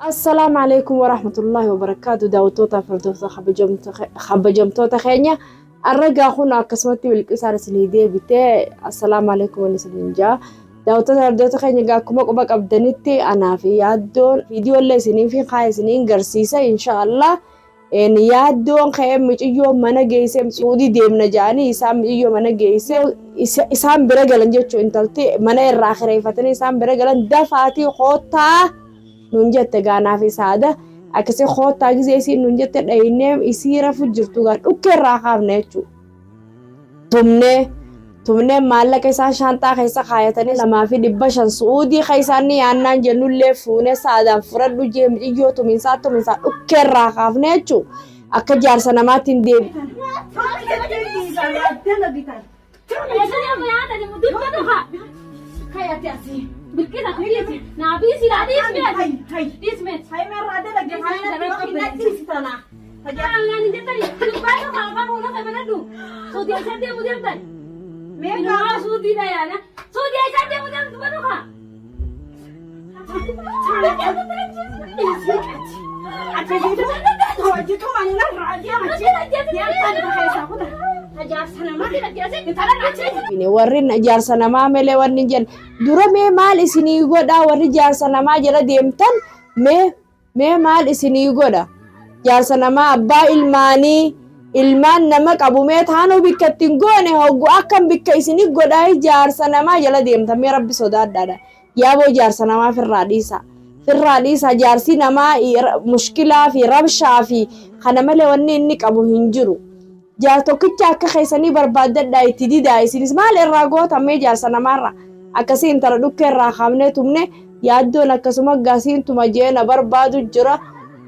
السلام عليكم ورحمة الله وبركاته. داوتوتا فردوسا خبجمتوتا خينيا الرجا هنا قسمتي بالكسار سليدي بتاع السلام عليكم ونسلنجا داوتوتا فردوسا خينيا جاكم أبغى أبدنيتي أنا في يادون فيديو اللي سنين في خايس سنين قرسيسة إن شاء الله إن يادون خيم مش يوم منا جيسم سعودي ديمنا جاني إسام يوم منا جيسم إسام برجلن جتشو إنتلتي منا الراخرة فتني إسام برجلن دفعتي خوتا نونجت جانا في سادة أكسي خوت تاجي زي نونجت داينم يصير في جرتوغان أوكر راخاب نيتشو تمني مالا كيسا شانتا كيسا خايتني لما في دبشان سعودي خيساني أنا جنو لفونه سادة فردو جيم يجو تمين سات أوكر راخاب نيتشو أكجار سناماتين دي بالكذا كويسة نابيسي لا ديسمت هاي مرة ده لك هاي نتيستنا هجانا نجتني تبغى خاطر ولا خبرته سودي أشد مدير تاني ميكا سودي ده يا أنا سودي أشد مدير تبغى warrin jaarsa namaa melee wanni jedhan dura mee maal isinii godha warri jaarsa namaa jala deemtan mee maal isinii godha jaarsa namaa abbaa ilmaan nama qabu mee taanuu bikka ittiin goone hoggu akkam bikka isinii godha jaarsa namaa jala deemtan mee rabbi sodaadhaadha yaaboo jaarsa namaa firraa dhiisa jaarsi namaa mushkilaa fi rabshaa fi kana malee wanni inni qabu hin jiru jaar tokkicha akka keessanii barbaadadhaa itti didaa isinis maal irraa gootamee jaarsa namaarra akkasii intala dhukkee irraa kaafnee tumne yaaddoon akkasuma gaasiin tuma jeena barbaadu jira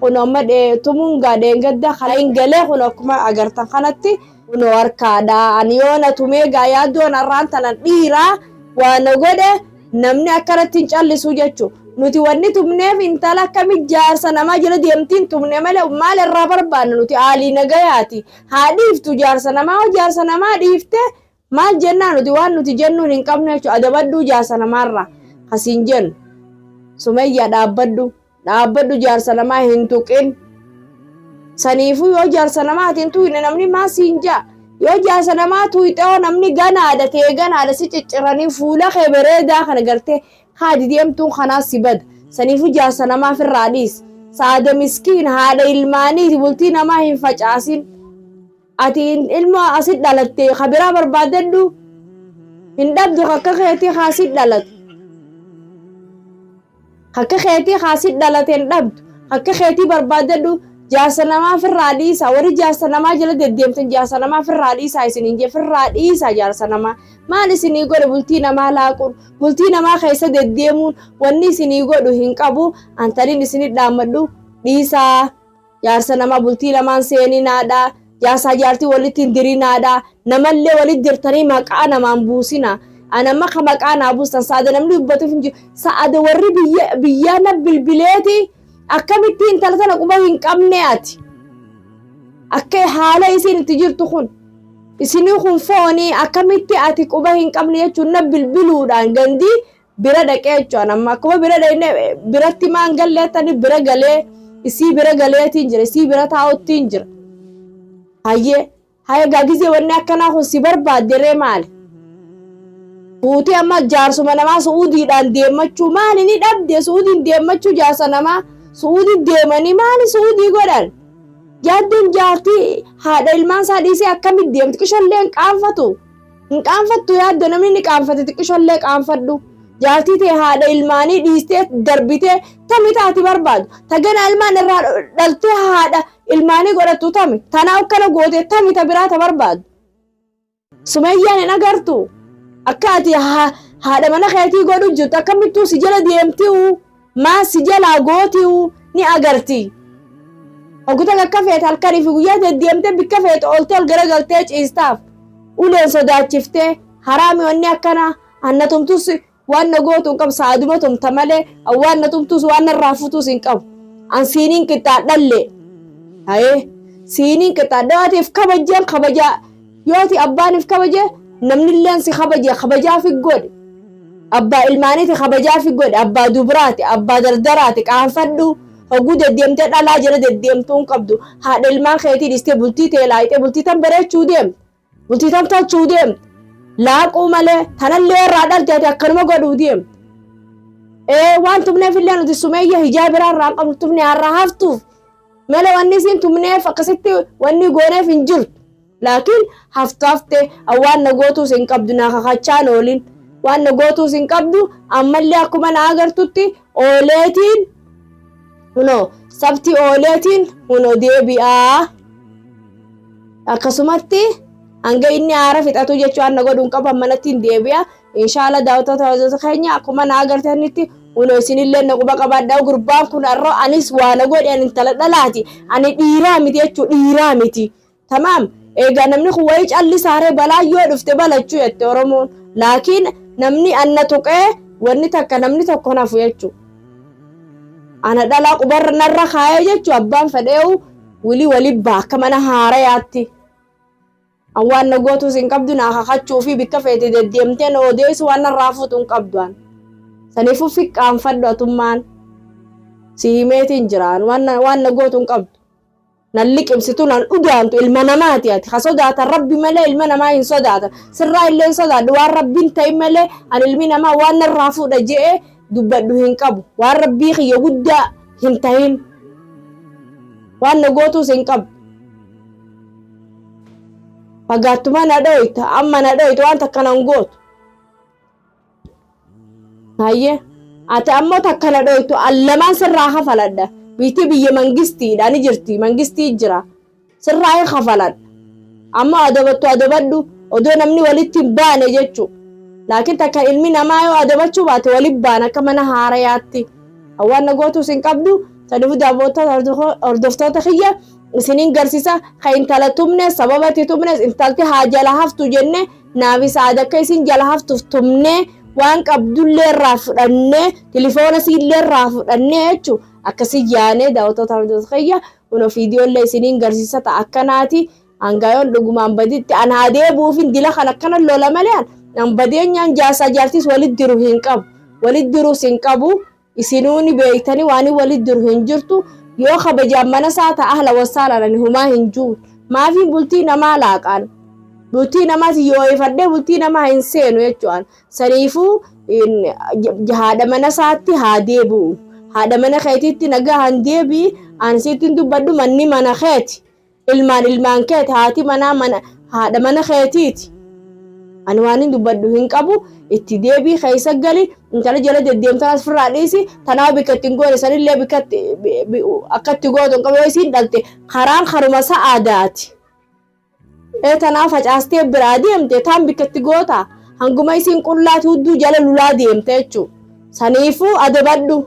kun amma tumuun gaadheen gadda kan galee kun akkuma agartan kanatti kun harkaadha ani yoona tumee gaa yaaddoon arraan tanan dhiiraa waan godhe namni akkanatti hin callisu jechuudha. Nuti wanni tumneef intala akkamitti jaarsa namaa jala deemtiin tumne malee maal irraa barbaanna nuti haalii nagayaati haa dhiiftu jaarsa namaa dhiifte maal jennaa nuti waan nuti jennuun hin qabne jechuudha adabaddu jaarsa namaarraa kasiin jennu Sumayyaa dhaabbaddu jaarsa namaa hin tuqin saniifuu yoo jaarsa namaatiin tuyne namni maasiin jaa yoo jaarsa namaa tuyxee namni ganaadha si cicciranii fuula kee bareedaa kana gartee haadi deemtuun kanaas si bada saniifu jaarsa namaa firraa dhiis saada miskiin haadha ilmaanii bultii namaa hin facaasin ati ilma asit dhalatte kabiraa barbaadadhu hin dhabdu akka keetii haasit dhalate hin dhabdu akka keetii barbaadadhu jaarsa namaa firraa dhiisa warri jaarsa namaa jala deddeemtan jaarsa namaa firraa dhiisa isiniin jee firraa dhiisa jaarsa namaa maal isinii godhe bultii namaa laaquun bultii namaa keessa deddeemuun wanni isinii godhu hin qabu antaliin isinii dhaammadhu dhiisaa jaarsa namaa bultii namaan seeninaadha jaarsaa jaartii walitti hin dirinaadha namallee walitti dirtanii maqaa namaan buusina anamma ka maqaa naa buustan saada namni dubbatuuf hin jiru saada warri biyyaa na bilbileeti akkamitti intala tana quba hin qabne ati akka haala isin itti jirtu kun isinii kun foonii akkamitti ati quba hin qabne jechuun na bilbiluudhaan gandii bira dhaqee jechuun amma akkuma bira dhaqne biratti maan galleettani bira galee isii bira galeetiin jira isii bira taa'uttiin jira haye gaagizee wanni akkanaa kun si barbaadderee maali fuutii amma jaarsuma namaa su'uudiidhaan deemmachuu maali ni dhabde su'uudiin deemmachuu jaarsa namaa su'uudii deemanii maali su'uudii godhan yaaddoon jaartii haadha ilmaan isaa dhiisee akkamitti deemti xiqqishollee hin qaanfattu yaaddo namni ni qaanfate xiqqishollee qaanfadhu jaartii ta'e haadha ilmaanii dhiistee darbitee tami taati barbaadu tagana ilmaan irraa dhaltee haadha ilmaanii godhattu tami tanaa akkana gootee tami ta biraata barbaadu Sumayyaan hin agartu akka ati haadha mana keetii godhu jirtu akkamittuu si jala deemtiu maa si jalaa gootiu ni agarti Oguta akka feet halkanii fi guyyaa deddeemtee bikka feet ooltee ol garagaltee ciistaaf uleen sodaachiftee haraami wanni akkana annatumtus waan nagootu hin qabu saaduma tumta malee waan natumtus waan narraa futus hin qabu an siiniin qixxaadhalle haye siiniin qixxaadhaatiif kabajaan yooti abbaaniif kabaje namni illeen si kabaje kabajaa fi godhe abbaa ilmaaniiti kabajaa fi godhe abbaa dubraati abbaa dardaraati qaanfadhu hoguu deddeemtee dhalaa jala deddeemtuun qabdu haadha ilmaan keetii dhistee bultii tee laayitee bultii tan bareechuu deemte bultii tan tolchuu deemte laaquu malee tanallee irraa dhalteeti akkanuma godhuu deemte waan tumneef illee nuti Sumayya hijaabiraa irraa qabnu tumne har'a haftuuf malee wanni isiin tumneef akkasitti wanni gooneef hin jirtu laakiin haftaafte waan na gootuus hin qabdu naa kakachaan oolin waan na gootuus hin qabdu ammallee akkuma na agartutti ooleetiin huno sabti ooleetiin huno deebi'aa akkasumatti hanga inni haara fixatu jechuun na godhuun qaban manattiin deebi'a inshallah daawwattoota keenya akkuma na agartanitti huno isinillee na quba qabaadhaa gurbaan kun arroo anis waa na godhan intala dhalaati ani dhiiraa miti jechuu dhiiraa miti tamaam egaa namni kun wayii callisaaree balaa yoo dhufte balachuu jette Oromoon laakiin namni anna tuqee wanni takka namni tokko nafu jechuu ana dhalaa qubarra narra kaayee jechuu abbaan fedheewu wali baakka mana haarayaatti waan na gootuus hin qabdu naa kakachuu fi bikka feete deddeemteen odeessu waan narraa fuutu hin qabduan saniifuu fiqqaanfadhu atummaan si himeetiin jiraan waan na gootu hin qabdu nan liqimsitu nan dhugaantu ilma namaati ati ka sodaatan rabbi malee ilma namaa hin sodaatan sirraa illee hin sodaadhu waan rabbiin ta'e malee an ilmi namaa waan narraa fuudha je'ee dubbadhu hin qabu waan rabbii kiyya guddaa hin ta'in waan na gootuus hin qabu fagaattuma na dhoyta amma na dhoyta waan takka nan gootu hayyee ati ammoo takka na dhoytu allamaan sirraa hafaladha biitii biyya mangistiidha ni jirti mangistii jira sirraa hafaladha amma adabadhu odoo namni walitti hin baane jechuu laakiin takka ilmi namaa yoo adabachuu baate walitti baana akka mana haarayaatti waan na gootuus hin qabdu sanifu daawwattoota hordoftoota kiyya isiniin garsiisa ka intala tumne sababati tumnes intalti haa jala haftu jenne naafi saada akka isin jala haftuuf tumne waan qabdullee irraa fudhannee telefoona siillee irraa fudhannee jechuu akkasii yaanee daawwattoota hordoftoota kiyya kuno viidiyoollee isiniin garsiisa ta'a akkanaati hangayoon dhugumaan baditti an haa deebuufin dila kan akkana lola malee nan badeenyaan jaasaa jaartis walit diru hin qabu walit diruus hin qabu isinuuni beektanii waan walit diru hin jirtu yoo kabajaan mana isaa ta'a ahla wasaalan humaa hin jiru maafiin bultii namaa laaqaan bultii namaati yoo ifadhee bultii namaa hin seenu jechuudha saniifuu haadha mana isaatti haa deebi'u haadha mana keetiitti nagaa han deebii ansiittiin dubbadhu manni mana keeti ilmaan keeti haati manaa haadha mana keetiiti ani waan hin dubbadhu hin qabu itti deebii keessa gali intala jala deddeemtan as firraa dhiisi tanaa bikkatti hin goone sanillee bikkatti akkatti gootu hin qabu yoo isiin dhalte karaan karuma sa'aadaati tanaa facaastee biraa deemte taan bikkatti goota hanguma isiin qullaati hudduu jala lulaa deemte jechuu saniifuu adabadhu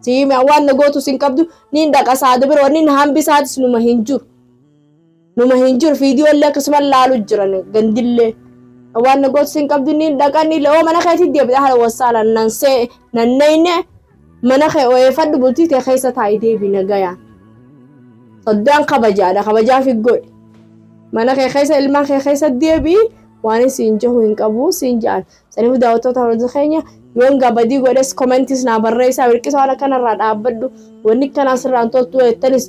siime waan na gootus hin qabdu niin dhaqasaa adabira wanni hambisaatis numa hin jiru viidiyoollee akkasuma laalu jiran gandillee waan na gootus hin qabdu niin dhaqanii loo mana keetii deebite ahla wasaalan nanneyne mana kee oyeeffadhu bultii tee keessa taa'ii deebi nagayaan soddaan kabajaadha kabajaa fi godhe mana kee keessa ilmaan kee keessa deebii waan siin jahu hin qabu siin jaan saniif daawwattoota hordoftoota keenya yoon gabadii godhes komentis naa barreessaa wirqisa waan akkanarraa dhaabbadhu wanni kanaa sirraan toltu jettanis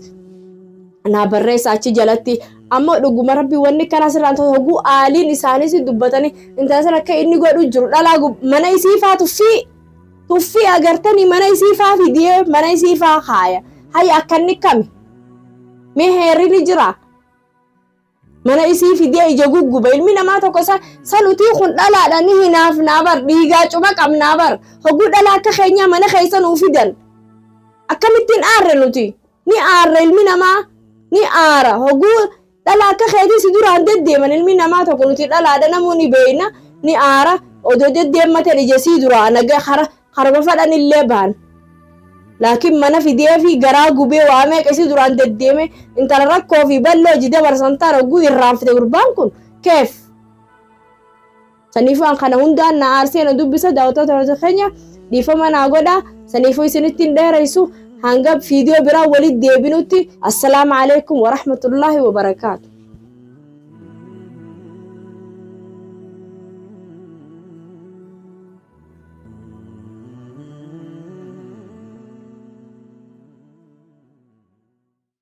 naa barreessaa achi jalatti ammoo dhuguma rabbi wanni kanaa sirraan toltu hoguu aaliin isaanis dubbatanii intala sana akka inni godhu jiru dhalaa mana isiifaa tuffii agartanii mana isiifaa fidee mana isiifaa kaaya hayya akkanni kami mee heerri jira mana isii fidee ija gugguba ilmi namaa tokko sanutii kun dhalaadha ni hinaaf naabar dhiigaa cuma qabnaa bar hoguu dhalaa akka keenyaa mana keessa nuu fidan akkamittiin aarre nuti ni aarre ilmi namaa ni aara hoguu dhalaa akka keetii si duraan deddeeman ilmi namaa tokko nuti dhalaadha namuu ni beeyna ni aara odoo deddeemmateen ija sii duraa naga harma fadhan illee baan laakiin mana fidee fi garaa gubee waa meeqa isii duraan deddeeme intala rakkoo fi balloo jide barsantaan hogguu irraanfite gurbaan kun keef saniifuu an kana hundaan na aarsee na dubbisa daawwattoota hordoftoota keenya dhiifama naa godhaa saniifuu isinittiin dheereysu hanga viidiyoo biraa walitti deebinutti assalaamu alaikum warahmatullaahi wabarakaatu